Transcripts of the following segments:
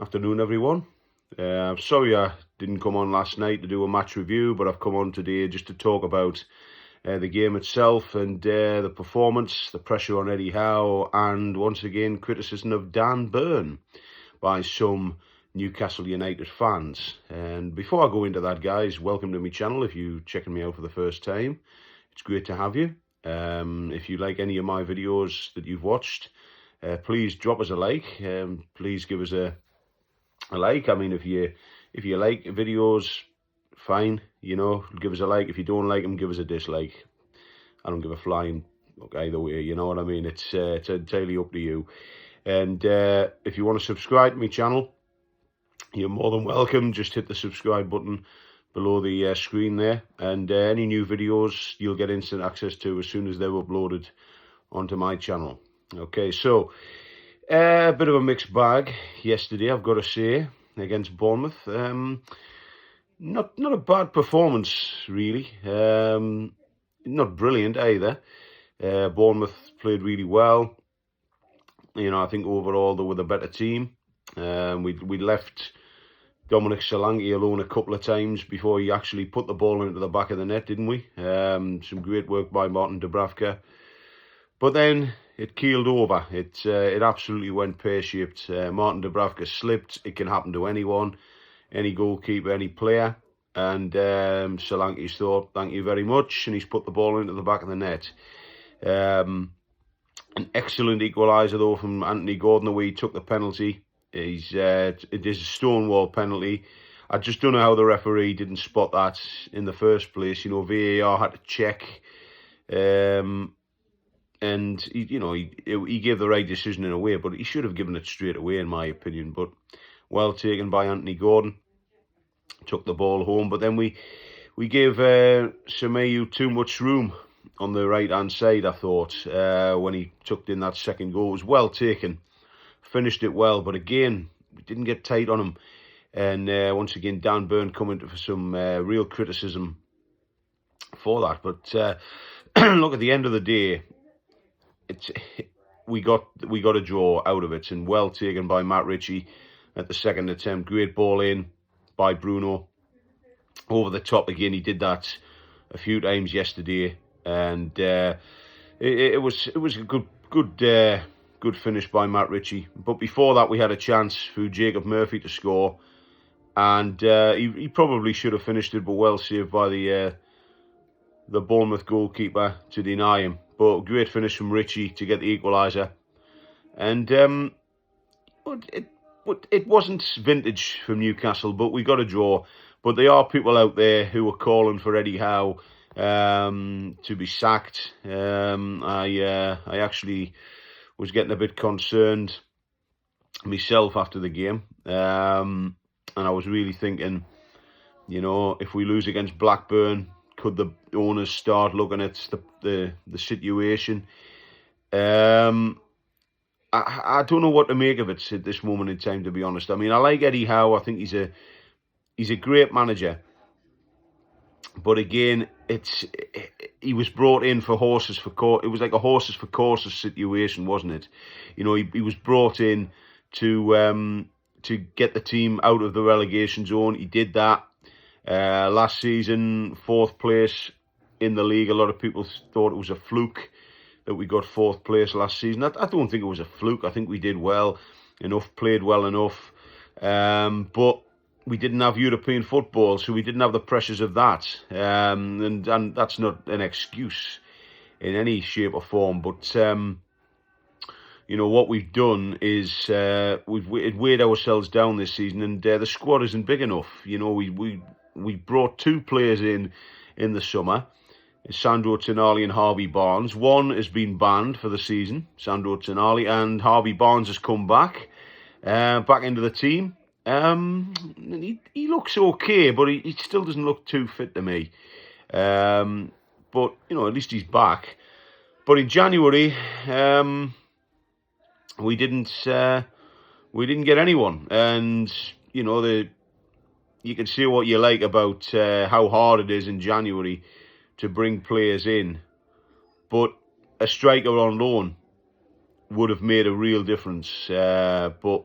Afternoon, everyone. Sorry I didn't come on last night to do a match review, but I've come on today just to talk about the game itself and the performance, the pressure on Eddie Howe, and once again criticism of Dan Burn by some Newcastle United fans. And before I go into that, guys, welcome to my channel. If you're checking me out for the first time, it's great to have you. If you like any of my videos that you've watched, please drop us a like. Please give us a like. I mean, if you like videos, fine, give us a like. If you don't like them, give us a dislike. I don't give a flying look either way, you know what I mean? It's entirely up to you. And if you want to subscribe to my channel, you're more than welcome. Just hit the subscribe button below the screen there, and any new videos you'll get instant access to as soon as they're uploaded onto my channel. Okay, so a bit of a mixed bag yesterday, I've got to say, against Bournemouth. Not a bad performance, really. Not brilliant either. Bournemouth played really well. I think overall they were the better team. We left Dominic Solanke alone a couple of times before he actually put the ball into the back of the net, didn't we? Some great work by Martin Dubravka. But then it keeled over. It absolutely went pear-shaped. Martin Dubravka slipped. It can happen to anyone, any goalkeeper, any player. And Solanke's thought, thank you very much, and he's put the ball into the back of the net. An excellent equaliser, though, from Anthony Gordon, the way he took the penalty. It is a stonewall penalty. I just don't know how the referee didn't spot that in the first place. VAR had to check. And he gave the right decision in a way, but he should have given it straight away, in my opinion. But well taken by Anthony Gordon, took the ball home. But then we gave Semedo too much room on the right hand side, I thought, when he tucked in that second goal. It was well taken, finished it well, but again we didn't get tight on him. And once again, Dan Burn coming for some real criticism for that. But look, at the end of the day, we got a draw out of it, and well taken by Matt Ritchie at the second attempt. Great ball in by Bruno over the top again. He did that a few times yesterday, and it was a good finish by Matt Ritchie. But before that, we had a chance through Jacob Murphy to score, and he probably should have finished it, but well saved by the Bournemouth goalkeeper to deny him. But great finish from Ritchie to get the equaliser. And it wasn't vintage from Newcastle, but we got a draw. But there are people out there who are calling for Eddie Howe to be sacked. I actually was getting a bit concerned myself after the game. And I was really thinking, if we lose against Blackburn, could the owners start looking at the situation? I don't know what to make of it at this moment in time, to be honest. I mean, I like Eddie Howe. I think he's a great manager. But again, he was brought in for horses for courses. It was like a horses for courses situation, wasn't it? He was brought in to get the team out of the relegation zone. He did that. Last season, 4th place in the league. A lot of people thought it was a fluke that we got 4th place last season. I don't think it was a fluke. I think we did well enough, played well enough, but we didn't have European football, so we didn't have the pressures of that, and that's not an excuse in any shape or form. But what we've done is we've weighed ourselves down this season, and the squad isn't big enough. We brought 2 players in the summer, Sandro Tonali and Harvey Barnes. One has been banned for the season, Sandro Tonali, and Harvey Barnes has come back into the team. He looks okay, but he still doesn't look too fit to me. But at least he's back. But in January, we didn't get anyone, and you can see what you like about how hard it is in January to bring players in, but a striker on loan would have made a real difference. But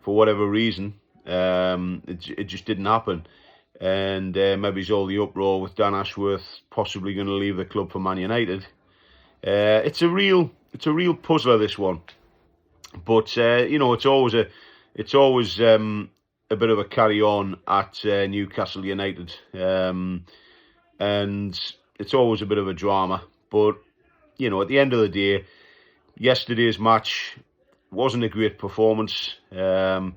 for whatever reason, it just didn't happen. And maybe it's all the uproar with Dan Ashworth possibly going to leave the club for Man United. It's a real puzzler, this one. But it's always a bit of a carry on at Newcastle United, and it's always a bit of a drama. But at the end of the day, yesterday's match wasn't a great performance, and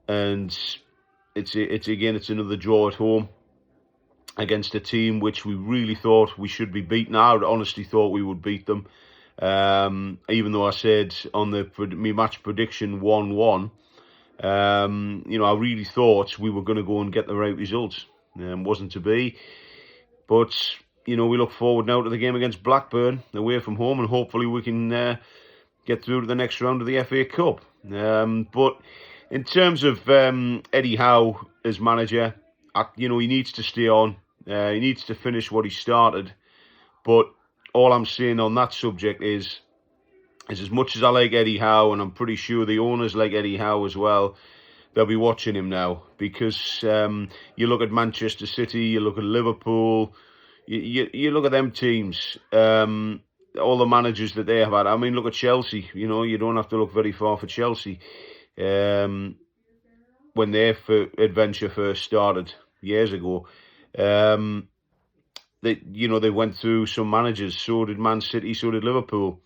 it's another draw at home against a team which we really thought we should be beaten. I honestly thought we would beat them, even though I said on my match prediction 1-1. I really thought we were going to go and get the right results. Wasn't to be, but we look forward now to the game against Blackburn away from home, and hopefully we can get through to the next round of the FA Cup. But in terms of Eddie Howe as manager, he needs to stay on. He needs to finish what he started. But all I'm saying on that subject is as much as I like Eddie Howe, and I'm pretty sure the owners like Eddie Howe as well, they'll be watching him now, because you look at Manchester City, you look at Liverpool, you look at them teams, all the managers that they have had. I mean, look at Chelsea. You don't have to look very far for Chelsea. When their adventure first started years ago, they went through some managers. So did Man City, so did Liverpool.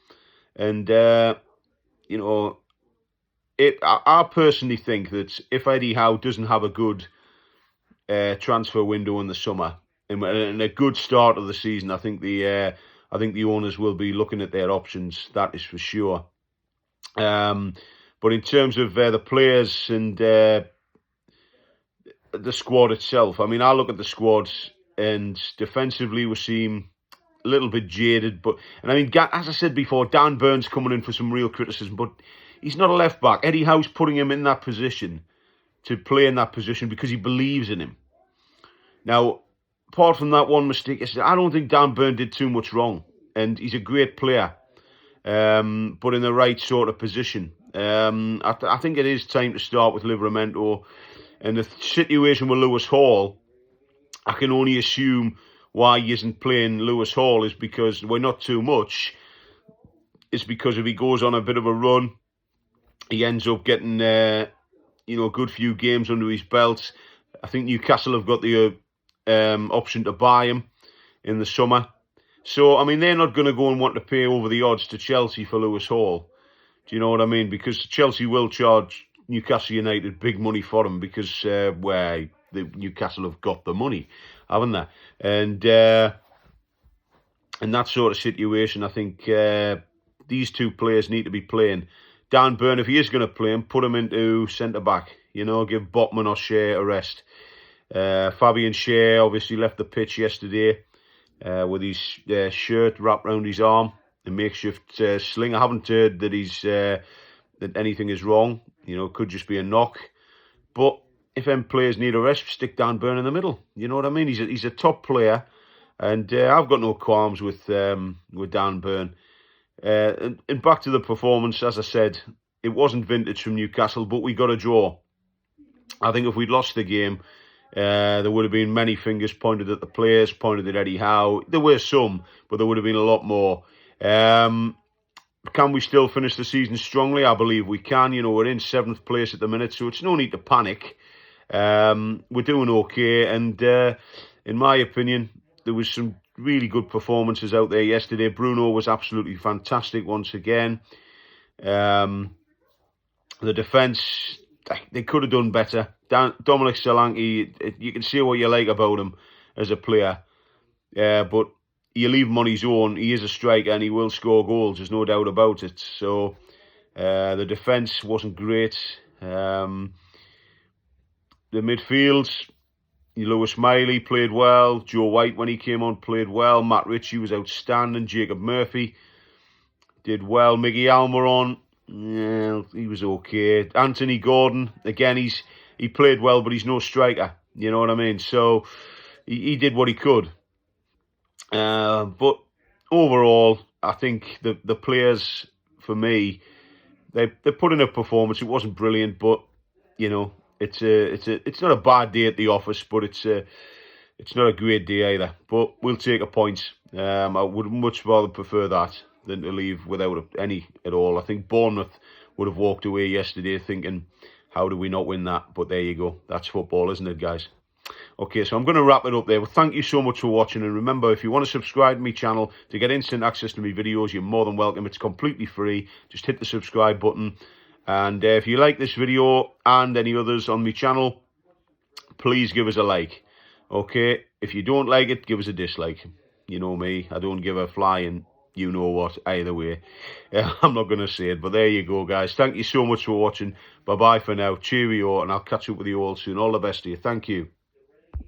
And, I personally think that if Eddie Howe doesn't have a good transfer window in the summer and a good start of the season, I think the owners will be looking at their options. That is for sure. But in terms of the players and the squad itself, I mean, I look at the squad, and defensively we seem a little bit jaded, and I mean, as I said before, Dan Burns coming in for some real criticism, but he's not a left back. Eddie Howe's putting him in that position to play in that position because he believes in him. Now, apart from that one mistake, I don't think Dan Burns did too much wrong, and he's a great player, but in the right sort of position. I think it is time to start with Livramento, and the situation with Lewis Hall, I can only assume why he isn't playing Lewis Hall is because, not too much, it's because if he goes on a bit of a run, he ends up getting a good few games under his belt. I think Newcastle have got the option to buy him in the summer. So, I mean, they're not going to go and want to pay over the odds to Chelsea for Lewis Hall. Do you know what I mean? Because Chelsea will charge Newcastle United big money for him, because the Newcastle have got the money, haven't they? And in that sort of situation, I think these two players need to be playing. Dan Burn, if he is going to play him, put him into centre-back. Give Botman or Shea a rest. Fabian Shea obviously left the pitch yesterday with his shirt wrapped around his arm, a makeshift sling. I haven't heard that that anything is wrong. It could just be a knock. But if them players need a rest, stick Dan Burn in the middle. You know what I mean? He's a top player, and I've got no qualms with Dan Burn. And back to the performance, as I said, it wasn't vintage from Newcastle, but we got a draw. I think if we'd lost the game, there would have been many fingers pointed at the players, pointed at Eddie Howe. There were some, but there would have been a lot more. Can we still finish the season strongly? I believe we can. We're in 7th place at the minute, so it's no need to panic. We're doing okay, and in my opinion, there was some really good performances out there yesterday. Bruno was absolutely fantastic once again. The defence, they could have done better. Dominic Solanke, you can see what you like about him as a player, but you leave him on his own. He is a striker and he will score goals, there's no doubt about it. So the defence wasn't great. The midfield, Lewis Miley played well. Joe White, when he came on, played well. Matt Ritchie was outstanding. Jacob Murphy did well. Miggy Almiron, he was okay. Anthony Gordon, again, he played well, but he's no striker. You know what I mean? So he did what he could. But overall, I think the players, for me, they put in a performance. It wasn't brilliant, but you know, it's not a bad day at the office, but it's not a great day either. But we'll take a point. I would much rather prefer that than to leave without any at all. I think Bournemouth would have walked away yesterday thinking, how do we not win that? But there you go. That's football, isn't it, guys? Okay, so I'm going to wrap it up there. Well, thank you so much for watching. And remember, if you want to subscribe to my channel to get instant access to my videos, you're more than welcome. It's completely free. Just hit the subscribe button. And if you like this video and any others on my channel, please give us a like. Okay, if you don't like it, give us a dislike. You know me, I don't give a flying you know what either way. I'm not going to say it, but there you go, guys. Thank you so much for watching. Bye bye for now. Cheerio, and I'll catch up with you all soon. All the best to you. Thank you.